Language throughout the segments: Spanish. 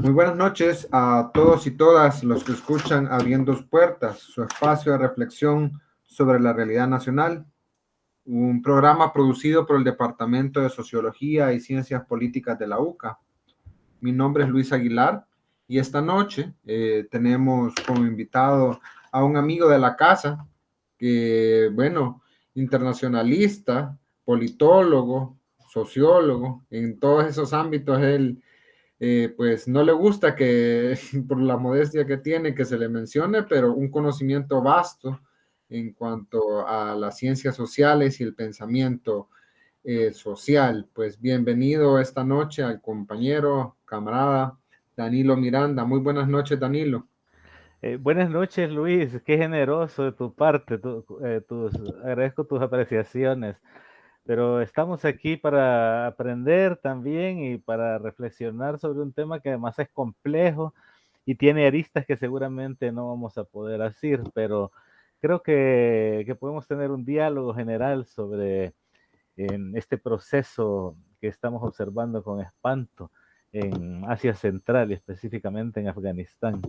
Muy buenas noches a todos y todas los que escuchan Abriendo Puertas, su espacio de reflexión sobre la realidad nacional, un programa producido por el Departamento de Sociología y Ciencias Políticas de la UCA. Mi nombre es Luis Aguilar y esta noche tenemos como invitado a un amigo de la casa, que, bueno, internacionalista, politólogo, sociólogo, en todos esos ámbitos él pues no le gusta que, por la modestia que tiene, que se le mencione, pero un conocimiento vasto en cuanto a las ciencias sociales y el pensamiento social. Pues bienvenido esta noche al compañero, camarada Danilo Miranda. Muy buenas noches, Danilo. Buenas noches, Luis. Qué generoso de tu parte. Agradezco tus apreciaciones. Pero estamos aquí para aprender también y para reflexionar sobre un tema que además es complejo y tiene aristas que seguramente no vamos a poder hacer, pero creo que podemos tener un diálogo general sobre este proceso que estamos observando con espanto en Asia Central y específicamente en Afganistán.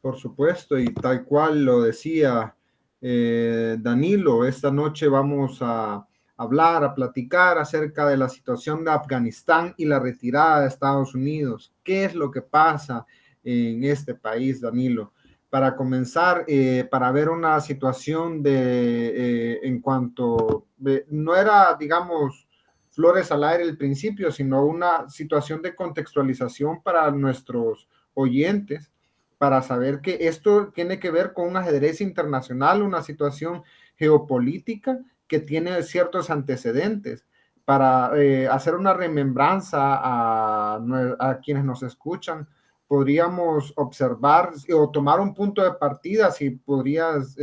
Por supuesto, y tal cual lo decía Danilo, esta noche vamos a hablar, a platicar acerca de la situación de Afganistán y la retirada de Estados Unidos. ¿Qué es lo que pasa en este país, Danilo? Para comenzar, para ver una situación en cuanto, no era, digamos, flores al aire al principio, sino una situación de contextualización para nuestros oyentes, para saber que esto tiene que ver con un ajedrez internacional, una situación geopolítica que tiene ciertos antecedentes, para hacer una remembranza a quienes nos escuchan. Podríamos observar o tomar un punto de partida, si podrías,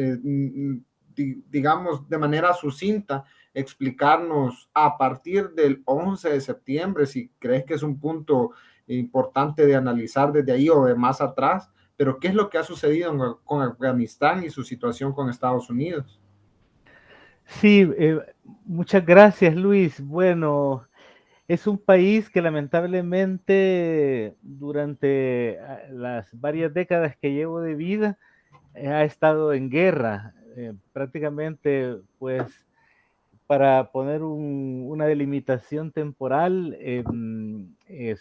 digamos, de manera sucinta, explicarnos a partir del 11 de septiembre, si crees que es un punto importante de analizar desde ahí o de más atrás, pero ¿qué es lo que ha sucedido con Afganistán y su situación con Estados Unidos? Sí, muchas gracias, Luis. Bueno, es un país que lamentablemente durante las varias décadas que llevo de vida ha estado en guerra. Prácticamente, pues, para poner una delimitación temporal,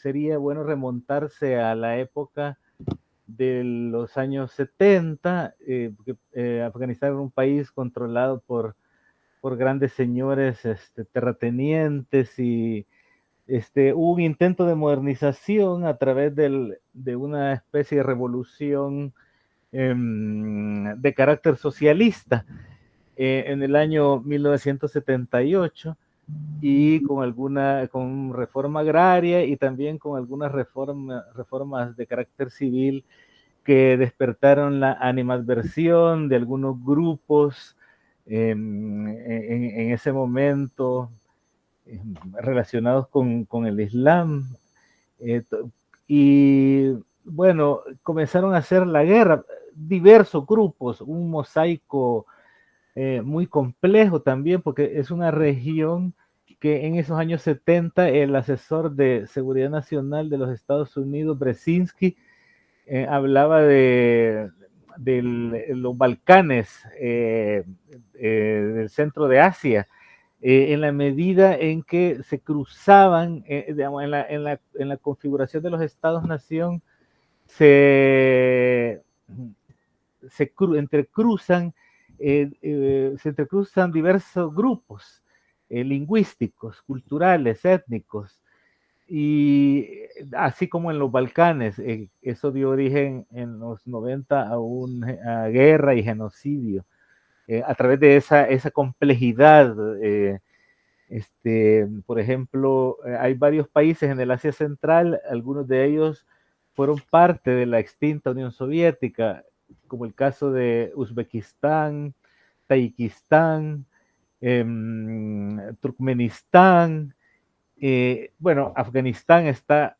sería bueno remontarse a la época de los años 70, porque Afganistán era un país controlado por grandes señores terratenientes y hubo un intento de modernización a través de una especie de revolución de carácter socialista en el año 1978 y con reforma agraria y también con algunas reformas de carácter civil que despertaron la animadversión de algunos grupos en ese momento relacionados con el Islam. Eh, y bueno, comenzaron a hacer la guerra, diversos grupos, un mosaico muy complejo también, porque es una región que en esos años 70 el asesor de seguridad nacional de los Estados Unidos, Brzezinski, hablaba de los Balcanes, del centro de Asia, en la medida en que se cruzaban, digamos, en la configuración de los estados-nación, se, entrecruzan, se entrecruzan diversos grupos lingüísticos, culturales, étnicos, y así como en los Balcanes, eso dio origen en los 90 a guerra y genocidio. A través de esa complejidad, por ejemplo, hay varios países en el Asia Central, algunos de ellos fueron parte de la extinta Unión Soviética, como el caso de Uzbekistán, Tayikistán, Turkmenistán. Bueno, Afganistán está,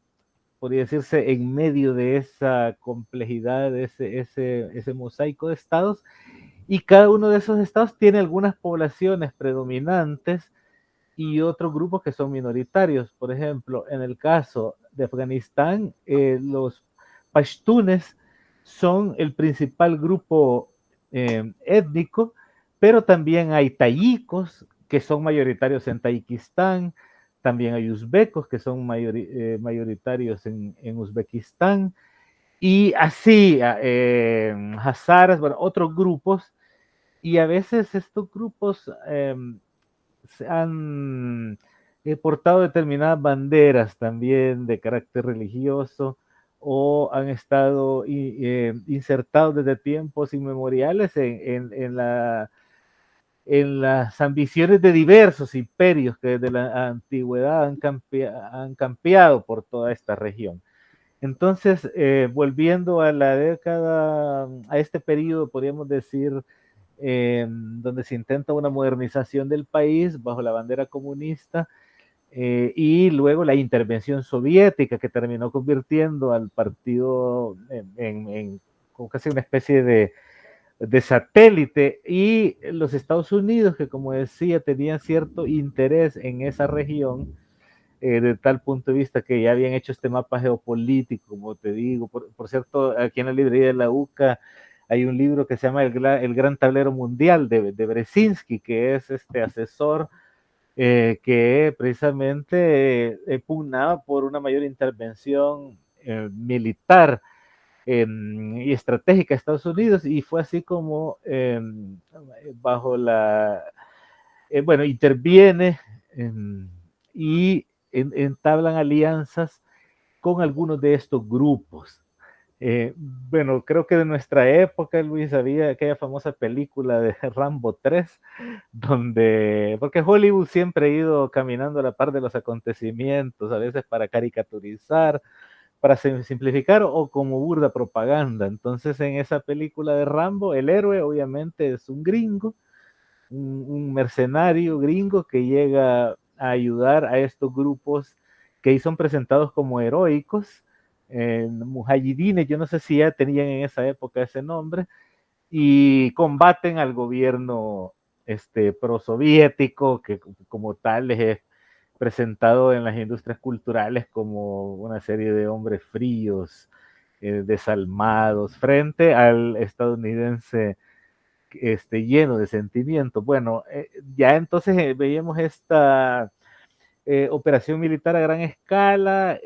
podría decirse, en medio de esa complejidad, de ese mosaico de estados, y cada uno de esos estados tiene algunas poblaciones predominantes y otros grupos que son minoritarios. Por ejemplo, en el caso de Afganistán, los pashtunes son el principal grupo étnico, pero también hay tayikos, que son mayoritarios en Tayikistán, también hay uzbecos, que son mayoritarios en Uzbekistán, y así, hazaras, bueno, otros grupos, y a veces estos grupos se han portado determinadas banderas también de carácter religioso, o han estado insertados desde tiempos inmemoriales en las ambiciones de diversos imperios que desde la antigüedad han campeado por toda esta región. Entonces, volviendo a la década, a este periodo, podríamos decir, donde se intenta una modernización del país bajo la bandera comunista, y luego la intervención soviética, que terminó convirtiendo al partido en como casi una especie de satélite, y los Estados Unidos, que como decía, tenían cierto interés en esa región, de tal punto de vista que ya habían hecho este mapa geopolítico, como te digo. Por cierto, aquí en la librería de la UCA hay un libro que se llama El Gran Tablero Mundial de Brzezinski, que es este asesor que precisamente pugnaba por una mayor intervención militar y estratégica de Estados Unidos, y fue así como bajo bueno, interviene y entablan alianzas con algunos de estos grupos. Bueno, creo que de nuestra época, Luis, había aquella famosa película de Rambo 3, porque Hollywood siempre ha ido caminando a la par de los acontecimientos, a veces para caricaturizar, para simplificar o como burda propaganda. Entonces, en esa película de Rambo, el héroe obviamente es un gringo, un mercenario gringo que llega a ayudar a estos grupos que son presentados como heroicos, mujahidines, yo no sé si ya tenían en esa época ese nombre, y combaten al gobierno prosoviético, que como tal es presentado en las industrias culturales como una serie de hombres fríos, desalmados, frente al estadounidense lleno de sentimientos. Bueno, ya entonces veíamos esta operación militar a gran escala.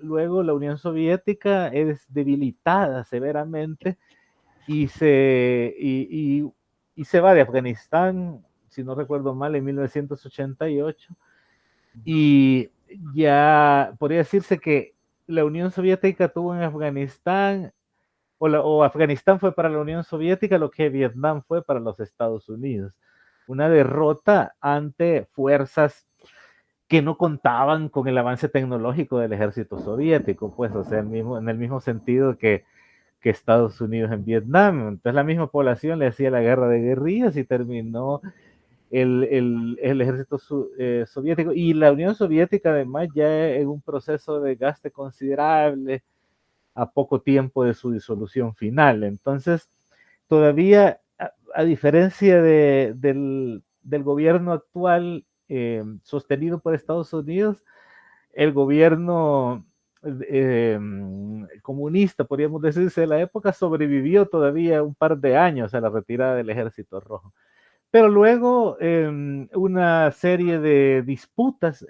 Luego la Unión Soviética es debilitada severamente y se va de Afganistán, si no recuerdo mal, en 1988. Y ya podría decirse que la Unión Soviética tuvo en Afganistán, o Afganistán fue para la Unión Soviética lo que Vietnam fue para los Estados Unidos. Una derrota ante fuerzas que no contaban con el avance tecnológico del ejército soviético, pues, o sea, en el mismo sentido que Estados Unidos en Vietnam. Entonces la misma población le hacía la guerra de guerrillas y terminó el ejército soviético, y la Unión Soviética además ya en un proceso de gasto considerable a poco tiempo de su disolución final. Entonces, todavía, a diferencia del gobierno actual sostenido por Estados Unidos, el gobierno comunista, podríamos decirse, de la época, sobrevivió todavía un par de años a la retirada del Ejército Rojo. Pero luego una serie de disputas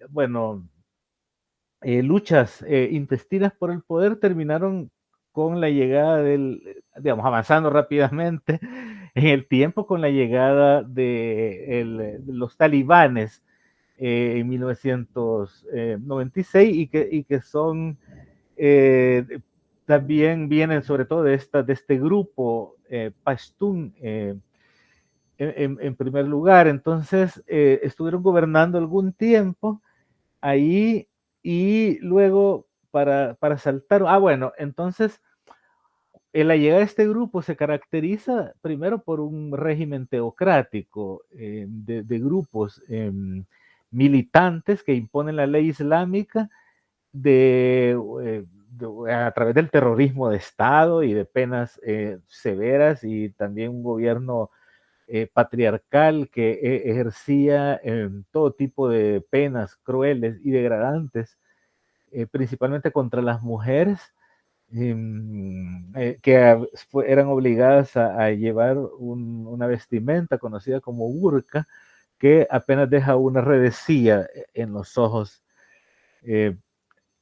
bueno, luchas intestinas por el poder terminaron con la llegada digamos, avanzando rápidamente en el tiempo, con la llegada de los talibanes en 1996, y que son también vienen sobre todo de este grupo Pashtun en primer lugar. Entonces estuvieron gobernando algún tiempo ahí, y luego para saltar, bueno, entonces en la llegada de este grupo se caracteriza primero por un régimen teocrático de grupos militantes que imponen la ley islámica a través del terrorismo de Estado y de penas severas, y también un gobierno patriarcal que ejercía todo tipo de penas crueles y degradantes, principalmente contra las mujeres, que eran obligadas a llevar una vestimenta conocida como burka, que apenas deja una redecilla en los ojos,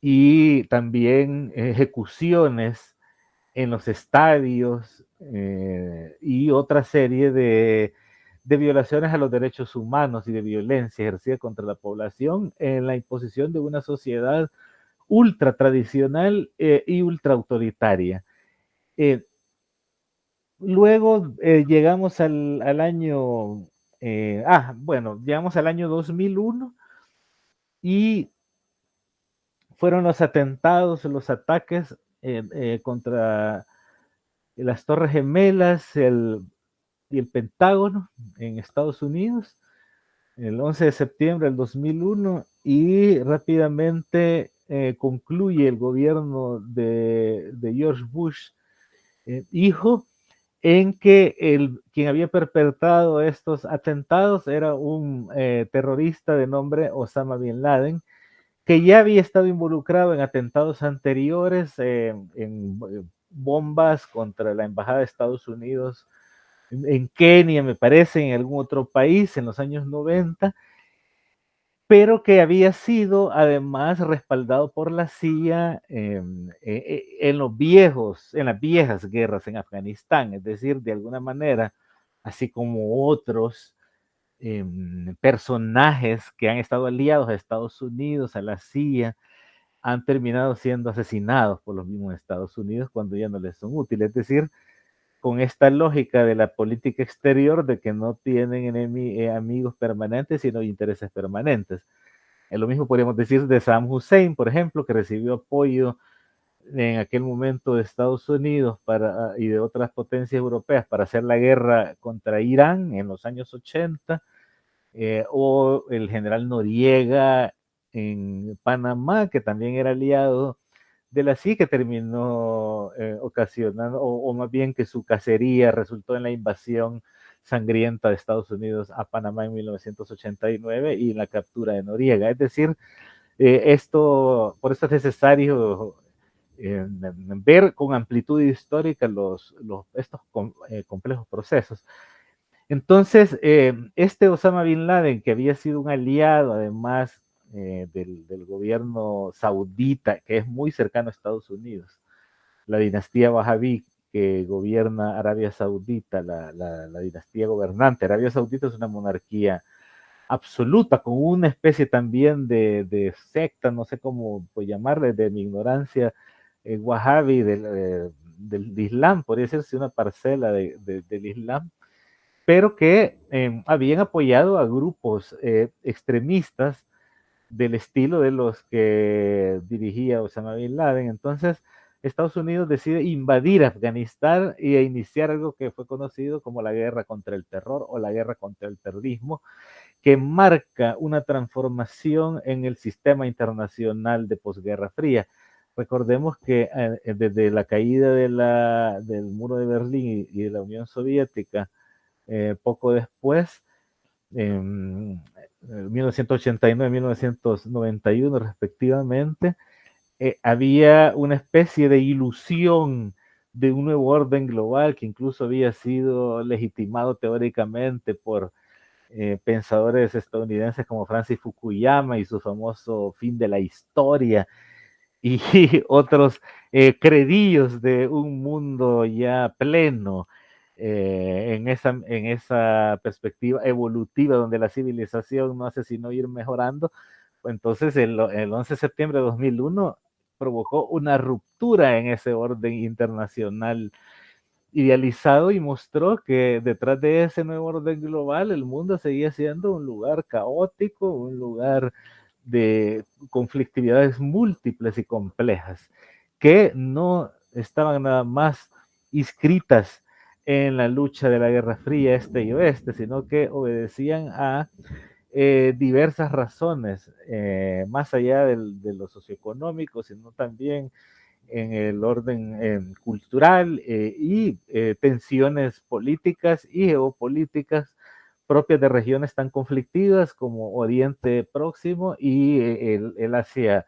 y también ejecuciones en los estadios, y otra serie de violaciones a los derechos humanos y de violencia ejercida contra la población en la imposición de una sociedad ultra tradicional y ultra autoritaria. Luego llegamos al año, bueno, llegamos al año 2001 y fueron los atentados, los ataques contra las Torres Gemelas y el Pentágono en Estados Unidos, el 11 de septiembre del 2001, y rápidamente concluye el gobierno de George Bush, hijo, en que quien había perpetrado estos atentados era un terrorista de nombre Osama Bin Laden, que ya había estado involucrado en atentados anteriores, en bombas contra la Embajada de Estados Unidos en Kenia, me parece, en algún otro país en los años 90, pero que había sido además respaldado por la CIA en las viejas guerras en Afganistán, es decir, de alguna manera, así como otros personajes que han estado aliados a Estados Unidos, a la CIA, han terminado siendo asesinados por los mismos Estados Unidos cuando ya no les son útiles. Es decir, con esta lógica de la política exterior de que no tienen amigos permanentes, sino intereses permanentes. Lo mismo podríamos decir de Saddam Hussein, por ejemplo, que recibió apoyo en aquel momento de Estados Unidos y de otras potencias europeas para hacer la guerra contra Irán en los años 80, o el general Noriega en Panamá, que también era aliado de la CIA, que terminó ocasionando, o más bien que su cacería resultó en la invasión sangrienta de Estados Unidos a Panamá en 1989 y en la captura de Noriega. Es decir, por eso es necesario ver con amplitud histórica estos complejos procesos. Entonces, este Osama Bin Laden, que había sido un aliado, además del gobierno saudita, que es muy cercano a Estados Unidos, la dinastía Wahhabí que gobierna Arabia Saudita, la dinastía gobernante. Arabia Saudita es una monarquía absoluta, con una especie también de secta, no sé cómo pues, llamarle, de mi ignorancia, Wahhabi del Islam, podría decirse una parcela del Islam, pero que habían apoyado a grupos extremistas del estilo de los que dirigía Osama Bin Laden. Entonces, Estados Unidos decide invadir Afganistán e iniciar algo que fue conocido como la guerra contra el terror o la guerra contra el terrorismo, que marca una transformación en el sistema internacional de posguerra fría. Recordemos que desde la caída del muro de Berlín y de la Unión Soviética, poco después, en 1989-1991 respectivamente, había una especie de ilusión de un nuevo orden global que incluso había sido legitimado teóricamente por pensadores estadounidenses como Francis Fukuyama y su famoso fin de la historia, y otros credillos de un mundo ya pleno, en esa perspectiva evolutiva donde la civilización no hace sino ir mejorando. Entonces el 11 de septiembre de 2001 provocó una ruptura en ese orden internacional idealizado y mostró que detrás de ese nuevo orden global el mundo seguía siendo un lugar caótico, un lugar de conflictividades múltiples y complejas, que no estaban nada más inscritas en la lucha de la Guerra Fría este y oeste, sino que obedecían a diversas razones, más allá de lo socioeconómico, sino también en el orden cultural y tensiones políticas y geopolíticas propias de regiones tan conflictivas como Oriente Próximo y el Asia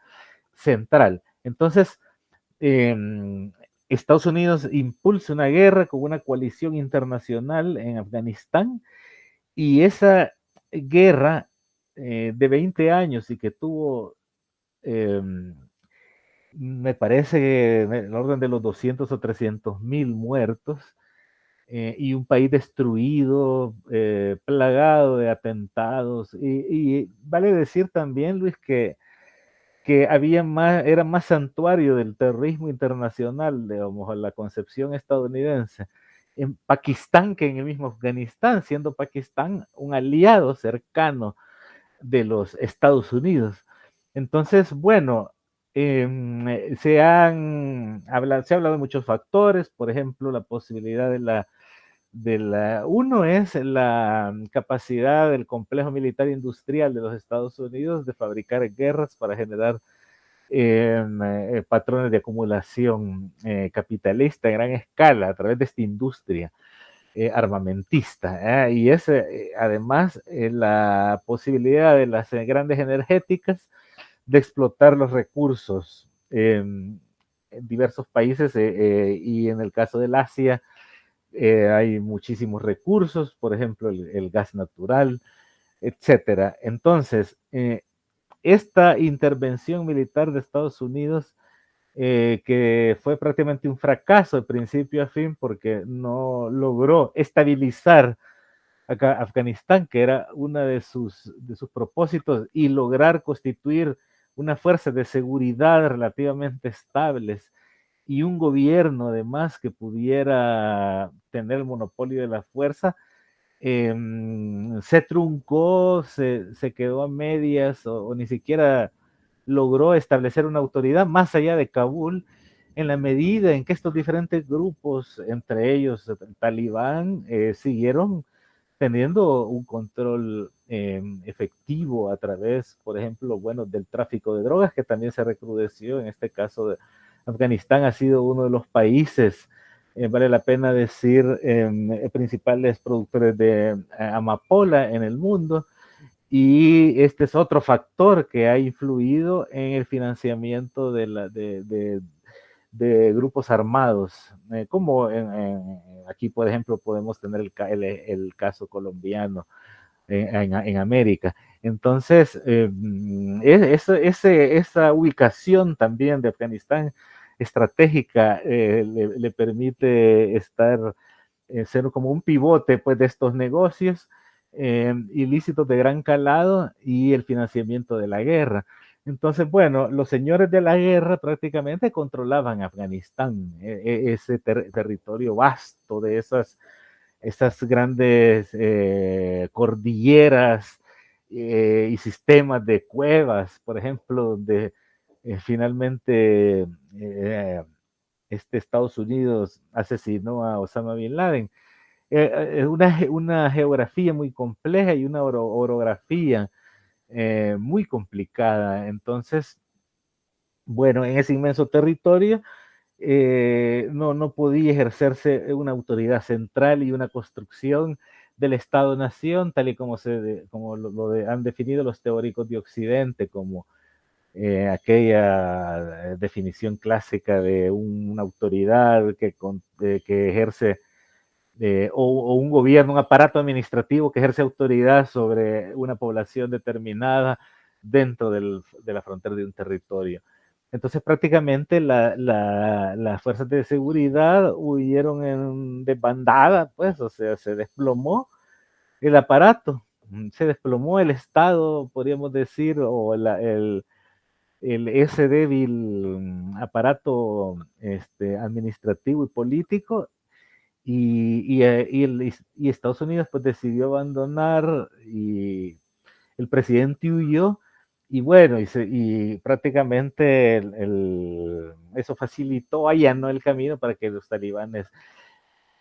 Central. Entonces, Estados Unidos impulsa una guerra con una coalición internacional en Afganistán, y esa guerra de 20 años y que tuvo, me parece, en el orden de los 200 o 300 mil muertos, y un país destruido, plagado de atentados. Y vale decir también, Luis, que había más, era más santuario del terrorismo internacional, digamos, a la concepción estadounidense, en Pakistán que en el mismo Afganistán, siendo Pakistán un aliado cercano de los Estados Unidos. Entonces, bueno, se ha hablado de muchos factores, por ejemplo, la posibilidad uno es la capacidad del complejo militar industrial de los Estados Unidos de fabricar guerras para generar patrones de acumulación capitalista a gran escala a través de esta industria armamentista. Y es además la posibilidad de las grandes energéticas de explotar los recursos en diversos países y en el caso del Asia hay muchísimos recursos, por ejemplo el gas natural, etcétera. Entonces, esta intervención militar de Estados Unidos, que fue prácticamente un fracaso de principio a fin porque no logró estabilizar Afganistán, que era uno de sus propósitos, y lograr constituir una fuerza de seguridad relativamente estables y un gobierno además que pudiera tener el monopolio de la fuerza, se truncó, se quedó a medias o ni siquiera logró establecer una autoridad más allá de Kabul, en la medida en que estos diferentes grupos, entre ellos el Talibán, siguieron teniendo un control efectivo a través, por ejemplo, bueno, del tráfico de drogas, que también se recrudeció. En este caso de Afganistán ha sido uno de los países, vale la pena decir, principales productores de amapola en el mundo, y este es otro factor que ha influido en el financiamiento de grupos armados, como aquí, por ejemplo, podemos tener el caso colombiano en América. Entonces, esa ubicación también de Afganistán estratégica le permite ser como un pivote pues, de estos negocios ilícitos de gran calado y el financiamiento de la guerra. Entonces, bueno, los señores de la guerra prácticamente controlaban Afganistán, ese territorio vasto de esas grandes cordilleras y sistemas de cuevas, por ejemplo, donde finalmente Estados Unidos asesinó a Osama Bin Laden. Una geografía muy compleja y una orografía muy complicada. Entonces, bueno, en ese inmenso territorio no podía ejercerse una autoridad central y una construcción del Estado-Nación, tal y como han definido los teóricos de Occidente, como aquella definición clásica de una autoridad que ejerce, o un gobierno, un aparato administrativo que ejerce autoridad sobre una población determinada dentro de la frontera de un territorio. Entonces prácticamente las fuerzas de seguridad huyeron en desbandada, pues, o sea, se desplomó el aparato, se desplomó el Estado, podríamos decir, o ese débil aparato administrativo y político, y Estados Unidos pues decidió abandonar, y el presidente huyó, y bueno, y prácticamente eso facilitó, allanó el camino para que los talibanes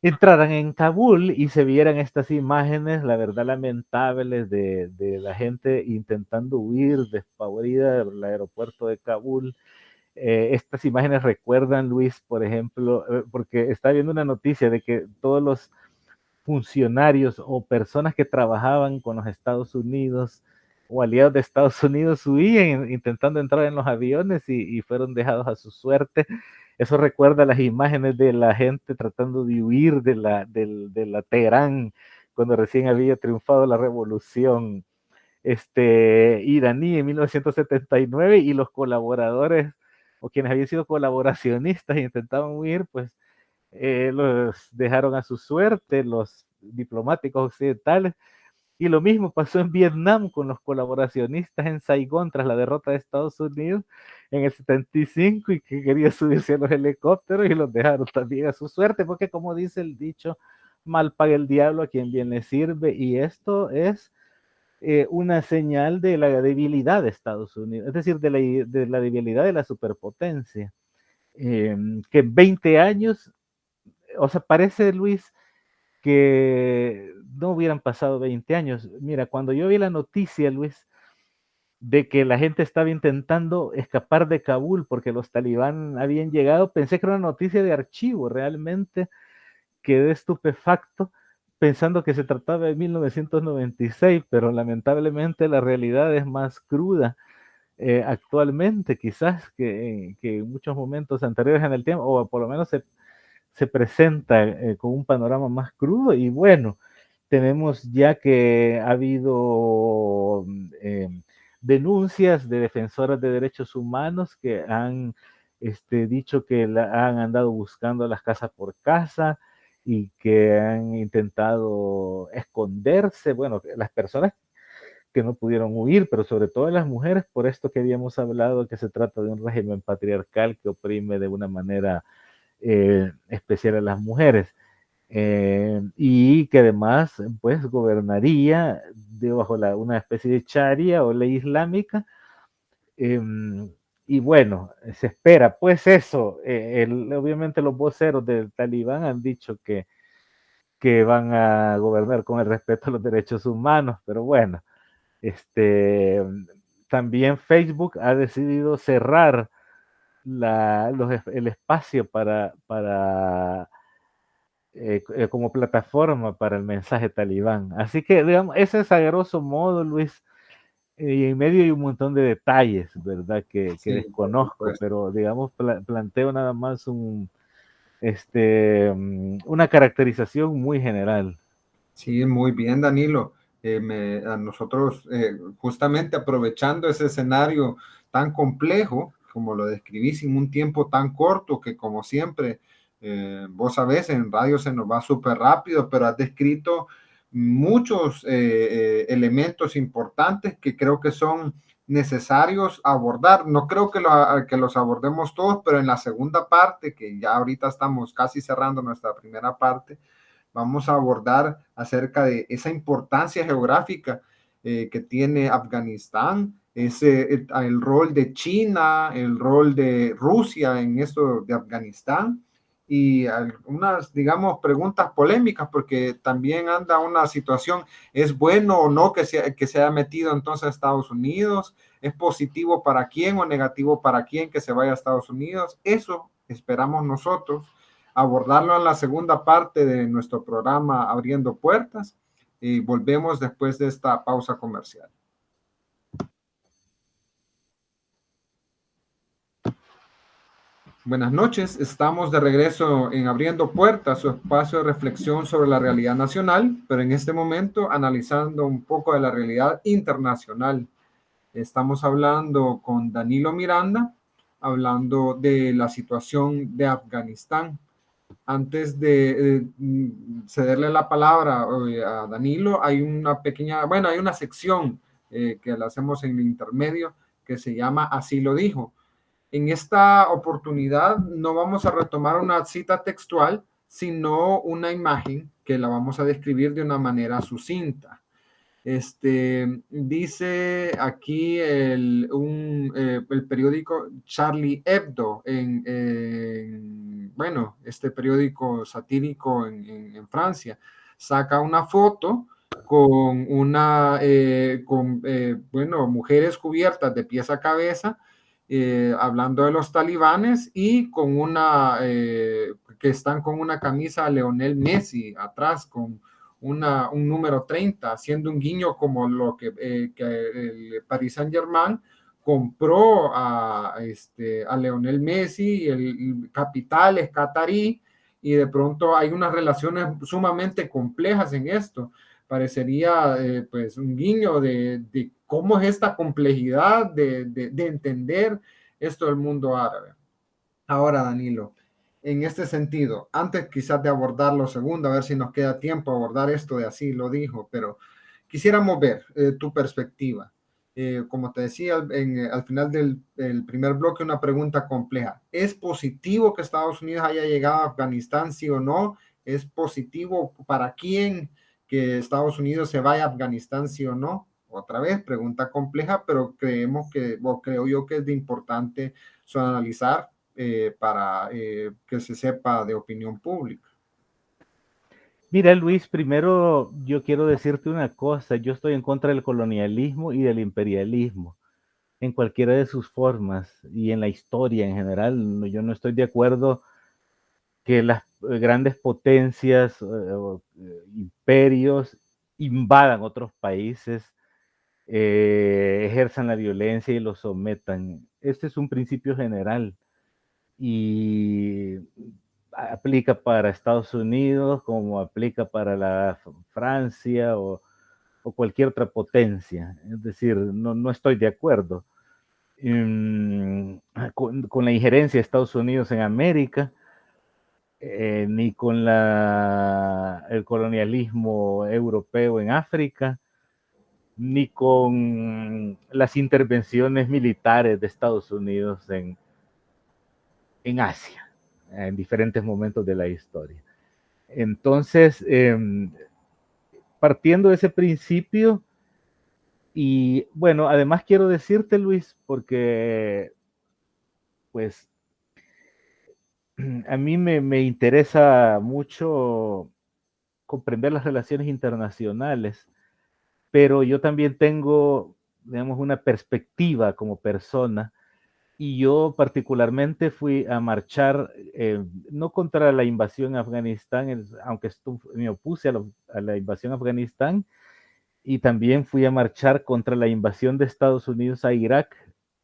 entraran en Kabul y se vieran estas imágenes, la verdad, lamentables de la gente intentando huir despavorida del aeropuerto de Kabul, Estas imágenes recuerdan, Luis, por ejemplo, porque está viendo una noticia de que todos los funcionarios o personas que trabajaban con los Estados Unidos o aliados de Estados Unidos huían intentando entrar en los aviones y fueron dejados a su suerte. Eso recuerda las imágenes de la gente tratando de huir de la Teherán cuando recién había triunfado la revolución iraní en 1979 y los colaboradores o quienes habían sido colaboracionistas e intentaban huir, pues los dejaron a su suerte, los diplomáticos occidentales, y lo mismo pasó en Vietnam con los colaboracionistas en Saigón tras la derrota de Estados Unidos en el 75 y que querían subirse a los helicópteros y los dejaron también a su suerte, porque como dice el dicho, mal paga el diablo a quien bien le sirve, y esto es una señal de la debilidad de Estados Unidos, es decir, de la debilidad de la superpotencia, que en 20 años, o sea, parece, Luis, que no hubieran pasado 20 años. Mira, cuando yo vi la noticia, Luis, de que la gente estaba intentando escapar de Kabul porque los talibán habían llegado, pensé que era una noticia de archivo, realmente quedé estupefacto pensando que se trataba de 1996, pero lamentablemente la realidad es más cruda actualmente, quizás que en muchos momentos anteriores en el tiempo, o por lo menos se presenta con un panorama más crudo. Y bueno, tenemos ya que ha habido denuncias de defensoras de derechos humanos que han dicho que han andado buscando las casas por casa y que han intentado esconderse, bueno, las personas que no pudieron huir, pero sobre todo las mujeres, por esto que habíamos hablado, que se trata de un régimen patriarcal que oprime de una manera especial a las mujeres, y que además pues gobernaría bajo una especie de charia o ley islámica, eh, y bueno, se espera pues eso, obviamente los voceros del talibán han dicho que van a gobernar con el respeto a los derechos humanos, pero bueno, también Facebook ha decidido cerrar el espacio como plataforma para el mensaje talibán. Así que, digamos, ese es a grosso modo, Luis, y en medio hay un montón de detalles, ¿verdad? Que Sí, por desconozco, supuesto. pero digamos, planteo nada más una caracterización muy general. Sí, muy bien, Danilo. A nosotros, justamente aprovechando ese escenario tan complejo, como lo describís, en un tiempo tan corto que, como siempre, vos sabés, en radio se nos va súper rápido, pero has descrito muchos elementos importantes que creo que son necesarios abordar. No creo que los abordemos todos, pero en la segunda parte, que ya ahorita estamos casi cerrando nuestra primera parte, vamos a abordar acerca de esa importancia geográfica que tiene Afganistán, el rol de China, el rol de Rusia en esto de Afganistán y algunas, digamos, preguntas polémicas, porque también anda una situación, ¿es bueno o no que se haya metido entonces a Estados Unidos? ¿Es positivo para quién o negativo para quién que se vaya a Estados Unidos? Eso esperamos nosotros abordarlo en la segunda parte de nuestro programa Abriendo Puertas y volvemos después de esta pausa comercial. Buenas noches, estamos de regreso en Abriendo Puertas, su espacio de reflexión sobre la realidad nacional, pero en este momento analizando un poco de la realidad internacional. Estamos hablando con Danilo Miranda, hablando de la situación de Afganistán. Antes de cederle la palabra a Danilo, hay una pequeña, bueno, hay una sección que la hacemos en el intermedio que se llama Así lo dijo. En esta oportunidad no vamos a retomar una cita textual, sino una imagen que la vamos a describir de una manera sucinta. Dice aquí el periódico Charlie Hebdo, bueno, este periódico satírico en Francia, saca una foto con bueno, mujeres cubiertas de pies a cabeza hablando de los talibanes y con que están con una camisa de Lionel Messi atrás, con un número 30, haciendo un guiño como lo que el Paris Saint-Germain compró a Lionel Messi, el capital es catarí, y de pronto hay unas relaciones sumamente complejas en esto. Parecería pues un guiño de cómo es esta complejidad de entender esto del mundo árabe. Ahora, Danilo, en este sentido, antes quizás de abordar lo segundo, a ver si nos queda tiempo a abordar esto de así lo dijo, pero quisiéramos ver tu perspectiva. Como te decía al final del primer bloque, una pregunta compleja. ¿Es positivo que Estados Unidos haya llegado a Afganistán, sí o no? ¿Es positivo para quién que Estados Unidos se vaya a Afganistán, sí o no? Otra vez, pregunta compleja, pero creo yo que es de importante analizar para que se sepa de opinión pública. Mira, Luis, primero yo quiero decirte una cosa. Yo estoy en contra del colonialismo y del imperialismo, en cualquiera de sus formas y en la historia en general. Yo no estoy de acuerdo que las grandes potencias, imperios, invadan otros países, ejerzan la violencia y los sometan. Este es un principio general y aplica para Estados Unidos como aplica para la Francia o cualquier otra potencia. Es decir, no estoy de acuerdo con la injerencia de Estados Unidos en América, ni con el colonialismo europeo en África, ni con las intervenciones militares de Estados Unidos en Asia, en diferentes momentos de la historia. Entonces, partiendo de ese principio, y bueno, además quiero decirte, Luis, porque pues a mí me interesa mucho comprender las relaciones internacionales, pero yo también tengo, digamos, una perspectiva como persona. Y yo particularmente fui a marchar, no contra la invasión a Afganistán, aunque me opuse a la invasión a Afganistán, y también fui a marchar contra la invasión de Estados Unidos a Irak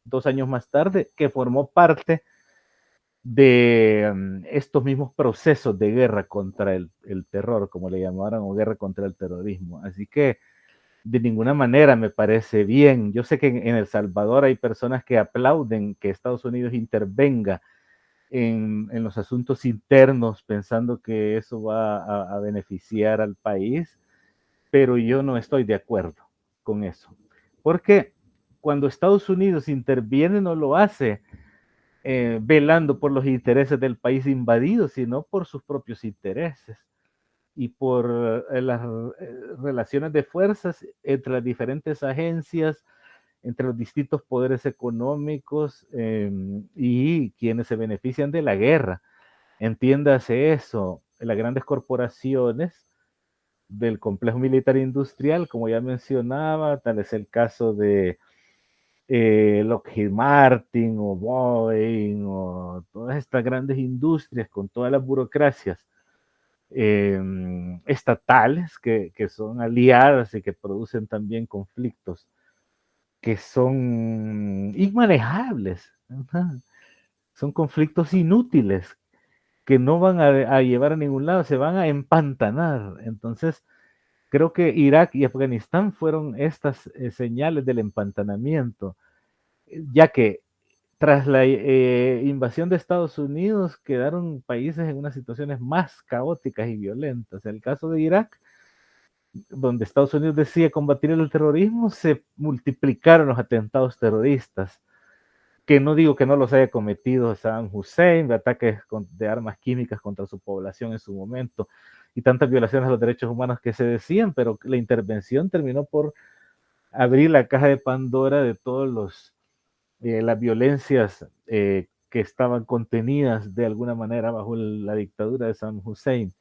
2 años más tarde, que formó parte de estos mismos procesos de guerra contra el terror, como le llamaron, o guerra contra el terrorismo. Así que de ninguna manera me parece bien. Yo sé que en El Salvador hay personas que aplauden que Estados Unidos intervenga en los asuntos internos pensando que eso va a beneficiar al país, pero yo no estoy de acuerdo con eso. Porque cuando Estados Unidos interviene no lo hace velando por los intereses del país invadido, sino por sus propios intereses y por las relaciones de fuerzas entre las diferentes agencias, entre los distintos poderes económicos y quienes se benefician de la guerra. Entiéndase eso, las grandes corporaciones del complejo militar industrial, como ya mencionaba, tal es el caso de Lockheed Martin o Boeing o todas estas grandes industrias con todas las burocracias estatales que son aliadas y que producen también conflictos que son inmanejables, ¿verdad? Son conflictos inútiles que no van a llevar a ningún lado, se van a empantanar. Entonces, creo que Irak y Afganistán fueron estas señales del empantanamiento, ya que tras la invasión de Estados Unidos quedaron países en unas situaciones más caóticas y violentas. En el caso de Irak, donde Estados Unidos decía combatir el terrorismo, se multiplicaron los atentados terroristas, que no digo que no los haya cometido Saddam Hussein, de ataques de armas químicas contra su población en su momento, y tantas violaciones a los derechos humanos que se decían, pero la intervención terminó por abrir la caja de Pandora de todos las violencias que estaban contenidas de alguna manera bajo la dictadura de Saddam Hussein.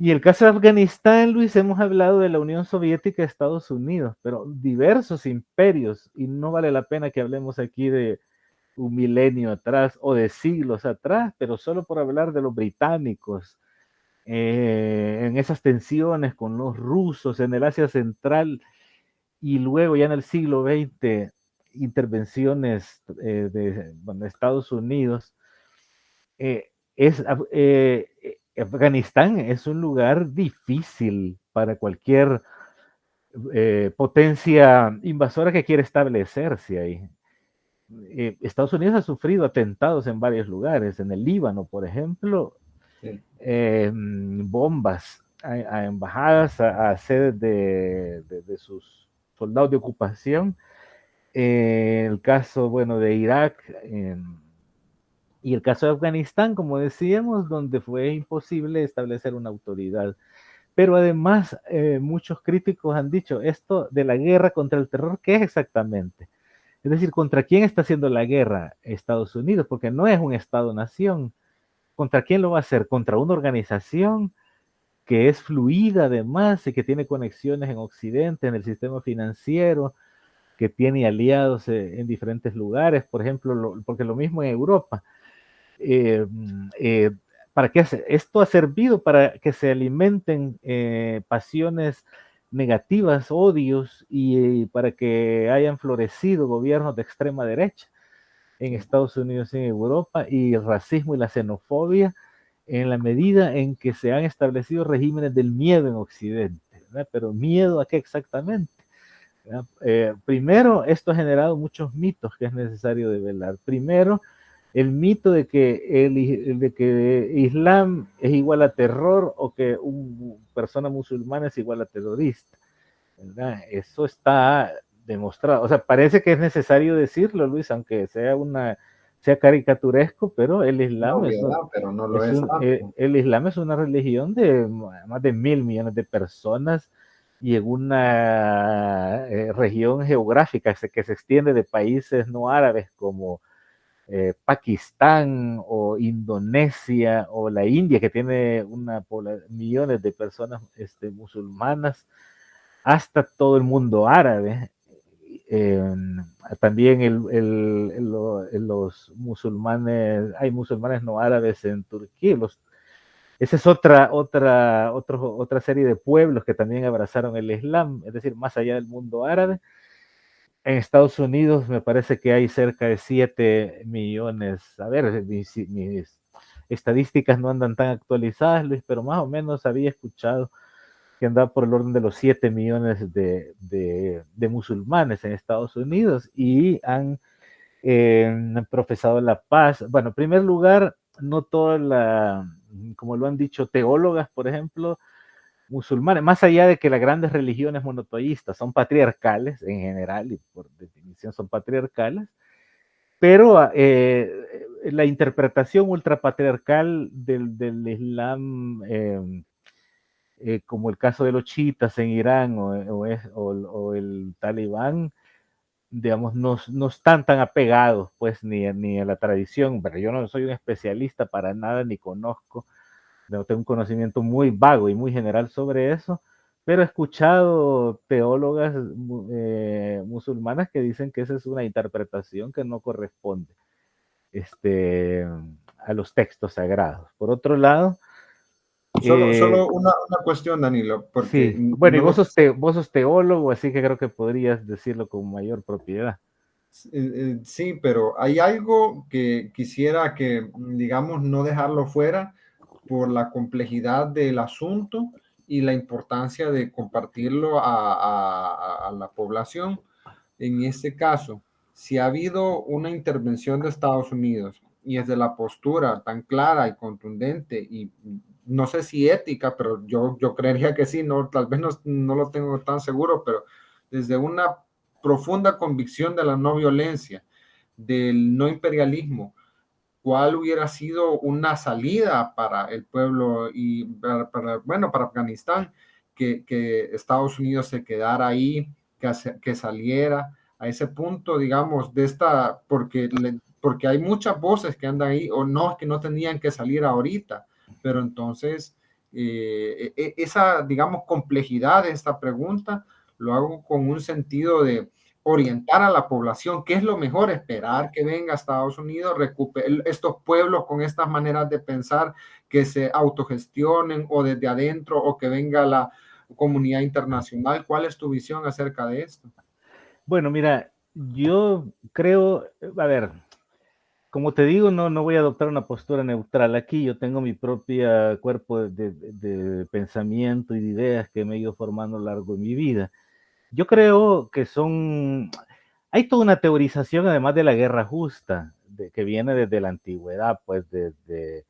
Y el caso de Afganistán, Luis, hemos hablado de la Unión Soviética de Estados Unidos, pero diversos imperios, y no vale la pena que hablemos aquí de un milenio atrás o de siglos atrás, pero solo por hablar de los británicos, en esas tensiones con los rusos en el Asia Central y luego ya en el siglo XX intervenciones de Estados Unidos. Es, Afganistán es un lugar difícil para cualquier potencia invasora que quiere establecerse ahí. Estados Unidos ha sufrido atentados en varios lugares, en el Líbano, por ejemplo, sí. Bombas a embajadas, a sedes de sus soldados de ocupación. El caso, bueno, de Irak y el caso de Afganistán, como decíamos, donde fue imposible establecer una autoridad. Pero además, muchos críticos han dicho esto de la guerra contra el terror, ¿qué es exactamente? Es decir, ¿contra quién está haciendo la guerra Estados Unidos? Porque no es un Estado-nación. ¿Contra quién lo va a hacer? ¿Contra una organización que es fluida además y que tiene conexiones en Occidente, en el sistema financiero, que tiene aliados en diferentes lugares? Por ejemplo, porque lo mismo en Europa. ¿Para qué hace? Esto ha servido para que se alimenten pasiones negativas, odios, y para que hayan florecido gobiernos de extrema derecha en Estados Unidos y en Europa, y el racismo y la xenofobia en la medida en que se han establecido regímenes del miedo en Occidente, ¿verdad? Pero ¿miedo a qué exactamente? Primero, esto ha generado muchos mitos que es necesario develar. Primero, el mito de que Islam es igual a terror o que una persona musulmana es igual a terrorista, ¿verdad? Eso está demostrado. O sea, parece que es necesario decirlo, Luis, aunque sea caricaturesco, pero el Islam pero no lo es. El Islam es una religión de más de 1.000 millones de personas y en una región geográfica que se extiende de países no árabes como Pakistán o Indonesia o la India, que tiene millones de personas musulmanas, hasta todo el mundo árabe. También los musulmanes, hay musulmanes no árabes en Turquía. Esa es otra serie de pueblos que también abrazaron el Islam, es decir, más allá del mundo árabe. En Estados Unidos me parece que hay cerca de 7 millones. A ver, mis estadísticas no andan tan actualizadas, Luis, pero más o menos había escuchado que andaba por el orden de los 7 millones de musulmanes en Estados Unidos y han profesado la paz. Bueno, en primer lugar, no toda como lo han dicho teólogas, por ejemplo, musulmanes, más allá de que las grandes religiones monoteístas son patriarcales en general y por definición son patriarcales, pero la interpretación ultrapatriarcal del Islam, como el caso de los chiitas en Irán o el talibán, digamos, no están tan apegados pues ni a la tradición, pero yo no soy un especialista para nada ni conozco. Tengo un conocimiento muy vago y muy general sobre eso, pero he escuchado teólogas musulmanas que dicen que esa es una interpretación que no corresponde a los textos sagrados. Por otro lado, solo una cuestión, Danilo, porque sí. Bueno, y vos sos teólogo, así que creo que podrías decirlo con mayor propiedad. Sí, pero hay algo que quisiera que, digamos, no dejarlo fuera por la complejidad del asunto y la importancia de compartirlo a la población. En este caso, si ha habido una intervención de Estados Unidos y es de la postura tan clara y contundente y no sé si ética, pero yo creería que sí, no, tal vez no lo tengo tan seguro, pero desde una profunda convicción de la no violencia, del no imperialismo, cuál hubiera sido una salida para el pueblo y para Afganistán, que Estados Unidos se quedara ahí, que saliera a ese punto, digamos, porque hay muchas voces que andan ahí, o no, que no tenían que salir ahorita, pero entonces esa, digamos, complejidad de esta pregunta lo hago con un sentido de orientar a la población qué es lo mejor, esperar que venga a Estados Unidos, recupere estos pueblos con estas maneras de pensar que se autogestionen o desde adentro o que venga la comunidad internacional. ¿Cuál es tu visión acerca de esto? Bueno, mira, yo creo, a ver, como te digo, no voy a adoptar una postura neutral aquí. Yo tengo mi propio cuerpo de pensamiento y de ideas que me he ido formando a lo largo de mi vida. Yo creo que hay toda una teorización además de la guerra justa, que viene desde la antigüedad, pues desde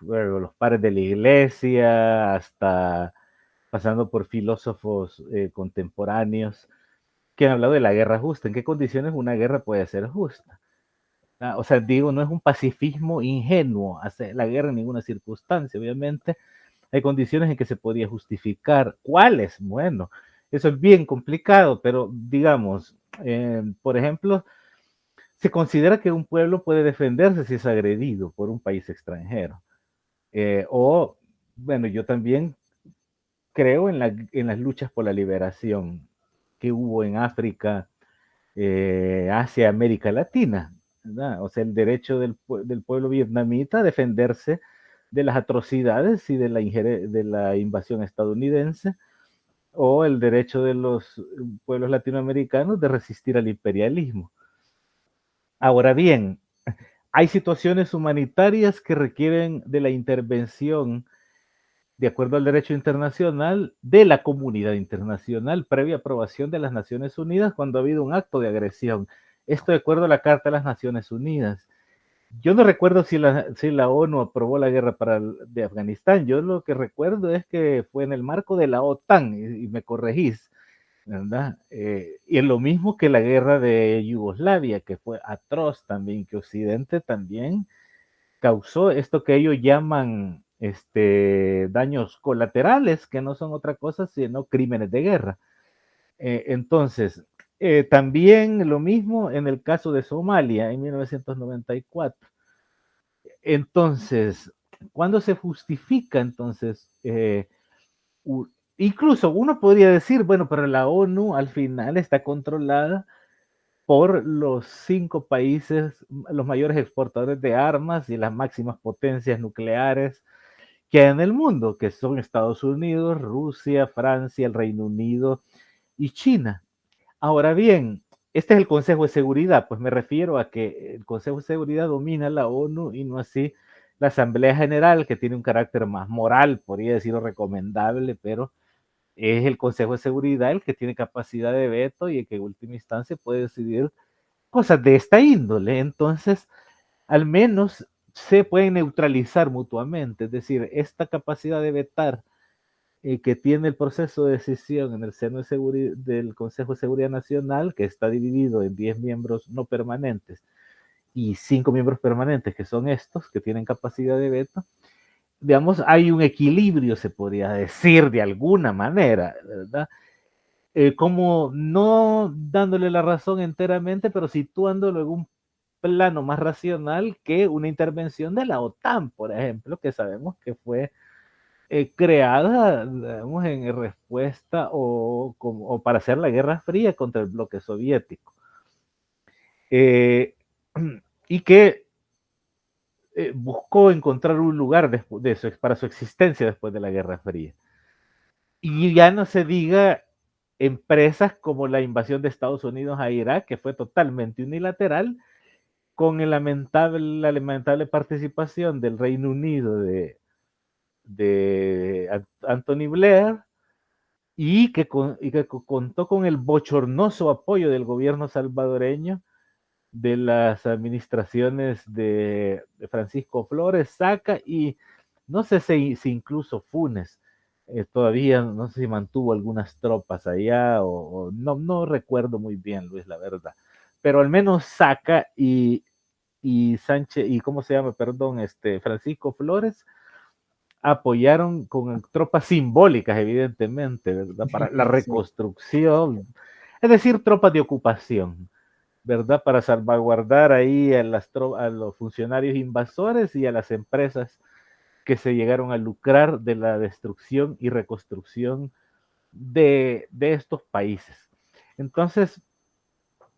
bueno, los padres de la iglesia hasta pasando por filósofos contemporáneos que han hablado de la guerra justa. ¿En qué condiciones una guerra puede ser justa? O sea, digo, no es un pacifismo ingenuo hacer la guerra en ninguna circunstancia. Obviamente, hay condiciones en que se podía justificar. ¿Cuáles? Bueno, eso es bien complicado, pero digamos, por ejemplo, se considera que un pueblo puede defenderse si es agredido por un país extranjero. O, bueno, yo también creo en las luchas por la liberación que hubo en África, Asia, América Latina, ¿verdad? O sea, el derecho del pueblo vietnamita a defenderse de las atrocidades y de la invasión estadounidense, o el derecho de los pueblos latinoamericanos de resistir al imperialismo. Ahora bien, hay situaciones humanitarias que requieren de la intervención, de acuerdo al derecho internacional, de la comunidad internacional, previa aprobación de las Naciones Unidas cuando ha habido un acto de agresión. Esto de acuerdo a la Carta de las Naciones Unidas. Yo no recuerdo si la ONU aprobó la guerra de Afganistán. Yo lo que recuerdo es que fue en el marco de la OTAN, y me corregís, ¿verdad? Y es lo mismo que la guerra de Yugoslavia, que fue atroz también, que Occidente también causó esto que ellos llaman daños colaterales, que no son otra cosa sino crímenes de guerra. Entonces, también lo mismo en el caso de Somalia en 1994. Entonces, ¿cuándo se justifica entonces? Incluso uno podría decir, bueno, pero la ONU al final está controlada por los 5 países, los mayores exportadores de armas y las máximas potencias nucleares que hay en el mundo, que son Estados Unidos, Rusia, Francia, el Reino Unido y China. Ahora bien, este es el Consejo de Seguridad, pues me refiero a que el Consejo de Seguridad domina la ONU y no así la Asamblea General, que tiene un carácter más moral, podría decirlo recomendable, pero es el Consejo de Seguridad el que tiene capacidad de veto y el que en última instancia puede decidir cosas de esta índole. Entonces, al menos se pueden neutralizar mutuamente, es decir, esta capacidad de vetar que tiene el proceso de decisión en el seno del Consejo de Seguridad Nacional, que está dividido en 10 miembros no permanentes y 5 miembros permanentes, que son estos, que tienen capacidad de veto. Digamos, hay un equilibrio, se podría decir de alguna manera, ¿verdad? Como no dándole la razón enteramente, pero situándolo en un plano más racional que una intervención de la OTAN, por ejemplo, que sabemos que fue creada, digamos, en respuesta o para hacer la Guerra Fría contra el bloque soviético. Eh, y que buscó encontrar un lugar para su existencia después de la Guerra Fría. Y ya no se diga empresas como la invasión de Estados Unidos a Irak, que fue totalmente unilateral, con la lamentable participación del Reino Unido de Anthony Blair, y que contó con el bochornoso apoyo del gobierno salvadoreño, de las administraciones de Francisco Flores, Saca y no sé si incluso Funes. Todavía no sé si mantuvo algunas tropas allá o no recuerdo muy bien, Luis, la verdad. Pero al menos Saca y Sánchez, y cómo se llama, perdón, Francisco Flores, apoyaron con tropas simbólicas, evidentemente, ¿verdad? Para la Sí. reconstrucción, es decir, tropas de ocupación, ¿verdad? Para salvaguardar ahí a los funcionarios invasores y a las empresas que se llegaron a lucrar de la destrucción y reconstrucción de estos países. Entonces,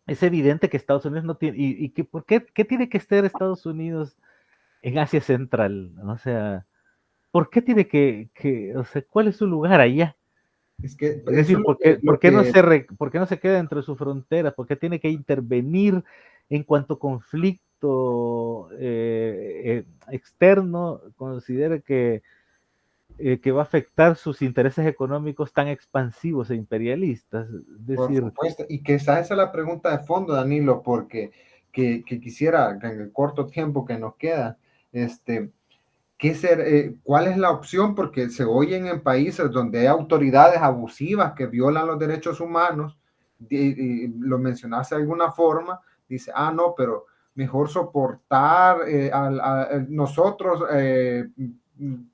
es evidente que Estados Unidos no tiene, ¿qué tiene que estar Estados Unidos en Asia Central? O sea, ¿por qué tiene o sea, cuál es su lugar allá? Es que Es eso decir, es ¿por qué no se queda dentro de sus fronteras? ¿Por qué tiene que intervenir en cuanto conflicto externo considere que va a afectar sus intereses económicos tan expansivos e imperialistas? Es por decir, supuesto, y que esa es la pregunta de fondo, Danilo, porque que quisiera que en el corto tiempo que nos queda, ¿cuál es la opción? Porque se oyen en países donde hay autoridades abusivas que violan los derechos humanos, y lo mencionaste de alguna forma, dice, no, pero mejor soportar nosotros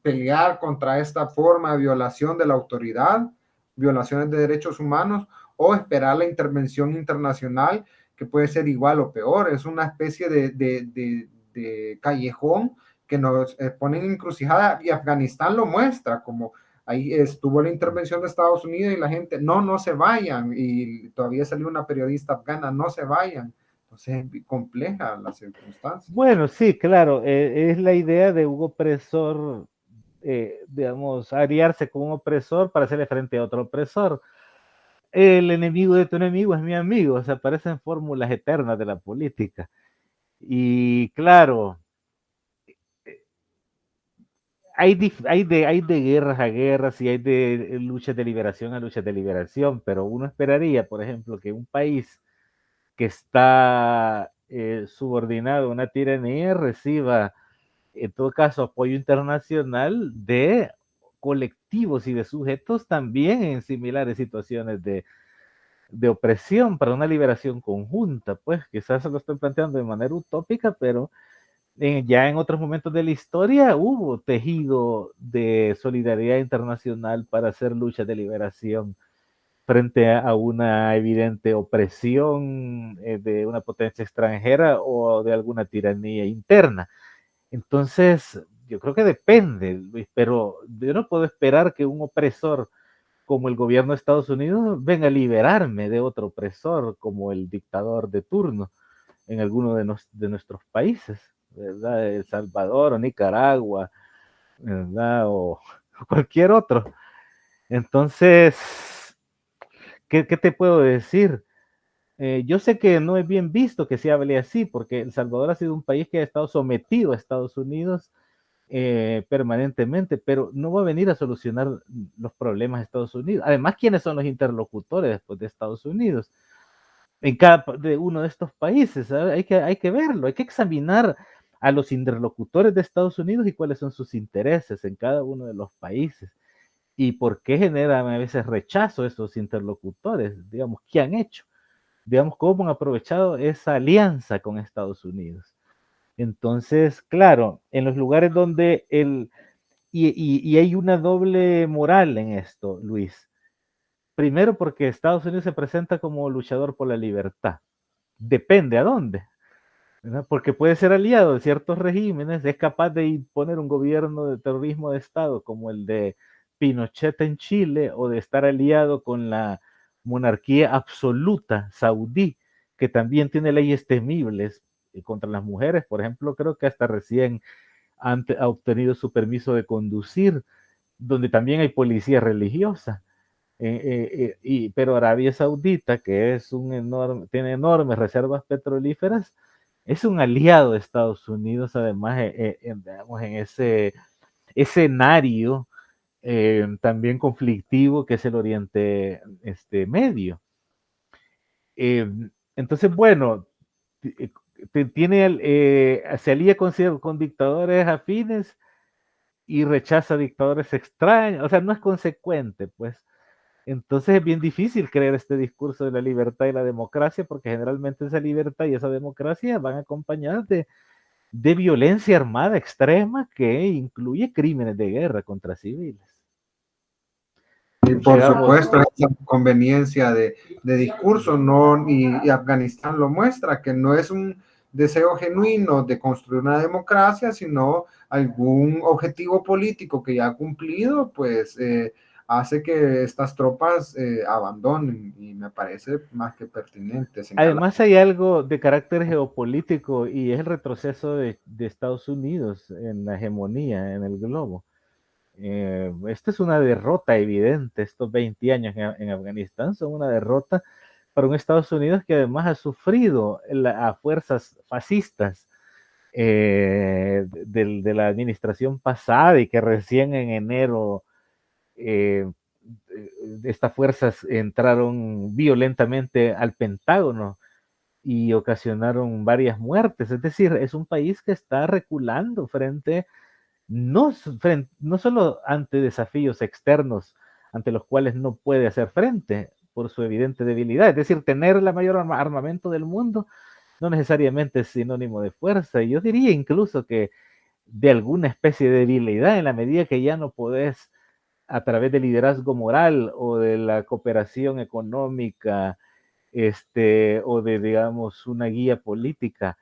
pelear contra esta forma de violación de la autoridad, violaciones de derechos humanos, o esperar la intervención internacional, que puede ser igual o peor. Es una especie de callejón que nos ponen en encrucijada, y Afganistán lo muestra, como ahí estuvo la intervención de Estados Unidos y la gente, no se vayan, y todavía salió una periodista afgana, no se vayan. Entonces es compleja la circunstancia. bueno, sí, claro, es la idea de un opresor, digamos, aliarse con un opresor para hacerle frente a otro opresor. El enemigo de tu enemigo es mi amigo, o sea, parecen fórmulas eternas de la política. Y claro, hay de guerras a guerras y hay de luchas de liberación a luchas de liberación, pero uno esperaría, por ejemplo, que un país que está subordinado a una tiranía reciba, en todo caso, apoyo internacional de colectivos y de sujetos también en similares situaciones de opresión para una liberación conjunta. Pues quizás se lo estoy planteando de manera utópica, pero ya en otros momentos de la historia hubo tejido de solidaridad internacional para hacer luchas de liberación frente a una evidente opresión de una potencia extranjera o de alguna tiranía interna. Entonces, yo creo que depende, Luis, pero yo no puedo esperar que un opresor como el gobierno de Estados Unidos venga a liberarme de otro opresor como el dictador de turno en alguno de nuestros países, ¿verdad? El Salvador o Nicaragua, ¿verdad? O cualquier otro. Entonces, ¿qué te puedo decir? Yo sé que no es bien visto que se hable así, porque El Salvador ha sido un país que ha estado sometido a Estados Unidos permanentemente, pero no va a venir a solucionar los problemas de Estados Unidos. Además, ¿quiénes son los interlocutores después de Estados Unidos? En cada de uno de estos países, ¿sabes? Hay que verlo, hay que examinar a los interlocutores de Estados Unidos y cuáles son sus intereses en cada uno de los países y por qué generan a veces rechazo a esos interlocutores, digamos, ¿qué han hecho? Digamos, cómo han aprovechado esa alianza con Estados Unidos. Entonces, claro, en los lugares donde y hay una doble moral en esto, Luis. Primero porque Estados Unidos se presenta como luchador por la libertad. Depende a dónde, ¿verdad? Porque puede ser aliado de ciertos regímenes, es capaz de imponer un gobierno de terrorismo de Estado como el de Pinochet en Chile o de estar aliado con la monarquía absoluta saudí, que también tiene leyes temibles contra las mujeres. Por ejemplo, creo que hasta recién ha obtenido su permiso de conducir, donde también hay policía religiosa. Pero Arabia Saudita, que es tiene enormes reservas petrolíferas, es un aliado de Estados Unidos, además, digamos, en ese escenario también conflictivo que es el Oriente Medio. Entonces, bueno, se alía con dictadores afines y rechaza dictadores extraños, o sea, no es consecuente, pues. Entonces es bien difícil creer este discurso de la libertad y la democracia, porque generalmente esa libertad y esa democracia van acompañadas de violencia armada extrema que incluye crímenes de guerra contra civiles. Y por Digamos, supuesto, esa conveniencia de discurso, no, y Afganistán lo muestra, que no es un deseo genuino de construir una democracia, sino algún objetivo político que ya ha cumplido, pues hace que estas tropas abandonen, y me parece más que pertinente señalar. Además hay algo de carácter geopolítico y es el retroceso de Estados Unidos en la hegemonía en el globo. Esta es una derrota evidente. Estos 20 años en Afganistán son una derrota para un Estados Unidos que además ha sufrido a fuerzas fascistas de la administración pasada, y que recién en enero estas fuerzas entraron violentamente al Pentágono y ocasionaron varias muertes. Es decir, es un país que está reculando no solo ante desafíos externos ante los cuales no puede hacer frente por su evidente debilidad. Es decir, tener la mayor armamento del mundo no necesariamente es sinónimo de fuerza. Y yo diría incluso que de alguna especie de debilidad, en la medida que ya no podés, a través del liderazgo moral o de la cooperación económica, o de, digamos, una guía política,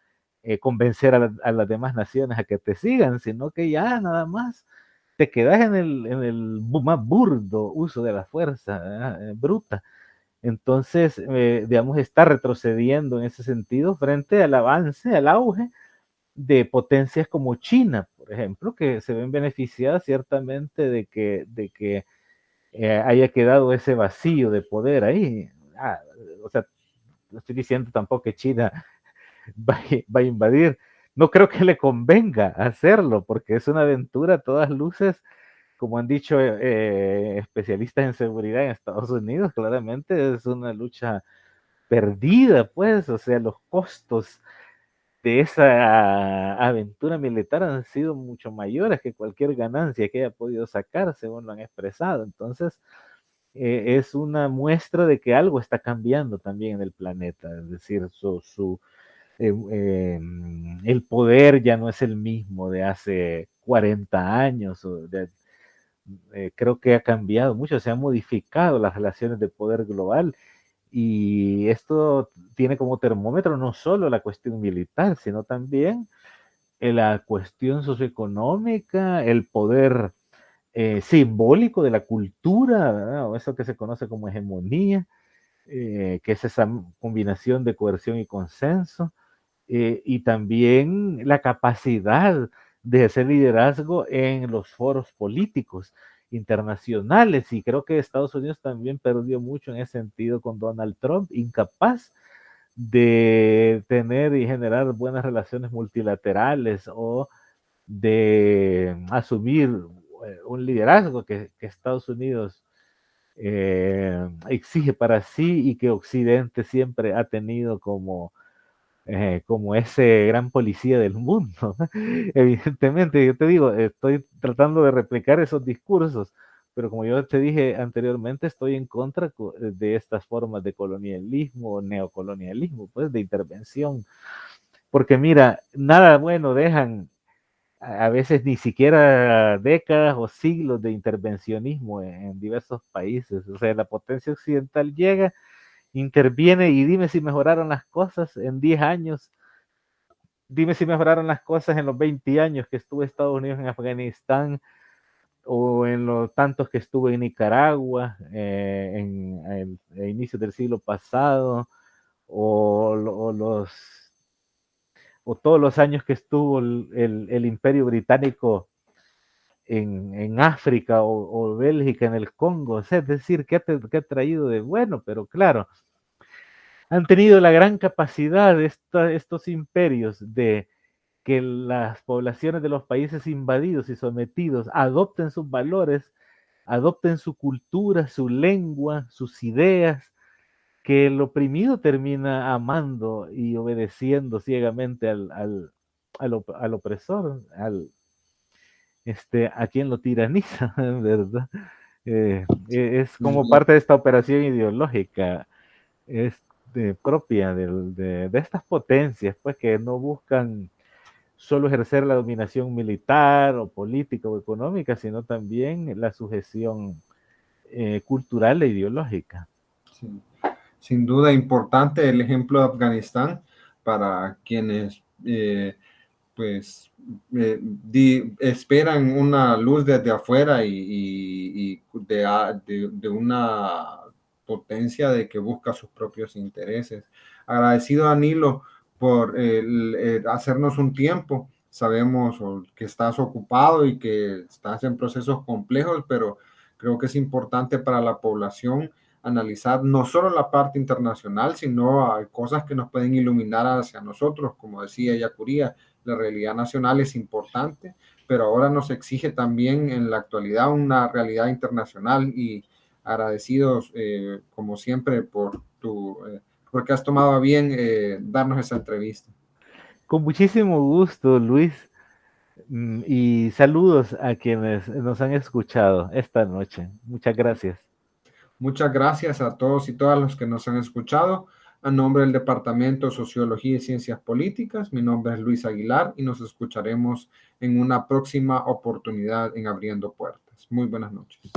convencer a las demás naciones a que te sigan, sino que ya nada más te quedas en el más burdo uso de la fuerza bruta. Entonces, digamos, está retrocediendo en ese sentido frente al avance, al auge de potencias como China, por ejemplo, que se ven beneficiadas ciertamente de que haya quedado ese vacío de poder ahí. O sea, no estoy diciendo tampoco que China va a invadir. No creo que le convenga hacerlo, porque es una aventura a todas luces, como han dicho especialistas en seguridad en Estados Unidos. Claramente es una lucha perdida, pues. O sea, los costos de esa aventura militar han sido mucho mayores que cualquier ganancia que haya podido sacar, según lo han expresado. Entonces, es una muestra de que algo está cambiando también en el planeta. Es decir, el poder ya no es el mismo de hace 40 años. Creo que ha cambiado mucho, se han modificado las relaciones de poder global, y esto tiene como termómetro no solo la cuestión militar, sino también la cuestión socioeconómica, el poder simbólico de la cultura, ¿verdad? O eso que se conoce como hegemonía, que es esa combinación de coerción y consenso, y también la capacidad de hacer liderazgo en los foros políticos internacionales. Y creo que Estados Unidos también perdió mucho en ese sentido con Donald Trump, incapaz de tener y generar buenas relaciones multilaterales, o de asumir un liderazgo que Estados Unidos exige para sí, y que Occidente siempre ha tenido como ese gran policía del mundo. Evidentemente, yo te digo, estoy tratando de replicar esos discursos, pero como yo te dije anteriormente, estoy en contra de estas formas de colonialismo o neocolonialismo, pues, de intervención. Porque mira, nada bueno dejan a veces ni siquiera décadas o siglos de intervencionismo en diversos países. O sea, la potencia occidental llega, interviene, y dime si mejoraron las cosas en 10 años. Dime si mejoraron las cosas en los 20 años que estuvo Estados Unidos en Afganistán, o en los tantos que estuvo en Nicaragua a inicios del siglo pasado, o todos los años que estuvo el Imperio Británico en África, o Bélgica en el Congo. O sea, es decir, ¿qué ha traído de bueno? Pero claro, han tenido la gran capacidad estos imperios de que las poblaciones de los países invadidos y sometidos adopten sus valores, adopten su cultura, su lengua, sus ideas, que el oprimido termina amando y obedeciendo ciegamente al opresor, a quien lo tiraniza, ¿verdad? Es como parte de esta operación ideológica propia de estas potencias, pues, que no buscan solo ejercer la dominación militar o política o económica, sino también la sujeción cultural e ideológica. Sí. Sin duda importante el ejemplo de Afganistán para quienes pues esperan una luz desde afuera y de una potencia de que busca sus propios intereses. Agradecido, Danilo, por hacernos un tiempo. Sabemos que estás ocupado y que estás en procesos complejos, pero creo que es importante para la población analizar no solo la parte internacional, sino cosas que nos pueden iluminar hacia nosotros. Como decía Yacuría, la realidad nacional es importante, pero ahora nos exige también en la actualidad una realidad internacional, y agradecidos como siempre porque has tomado a bien darnos esa entrevista. Con muchísimo gusto, Luis, y saludos a quienes nos han escuchado esta noche. Muchas gracias. Muchas gracias a todos y todas los que nos han escuchado. A nombre del Departamento de Sociología y Ciencias Políticas, mi nombre es Luis Aguilar y nos escucharemos en una próxima oportunidad en Abriendo Puertas. Muy buenas noches.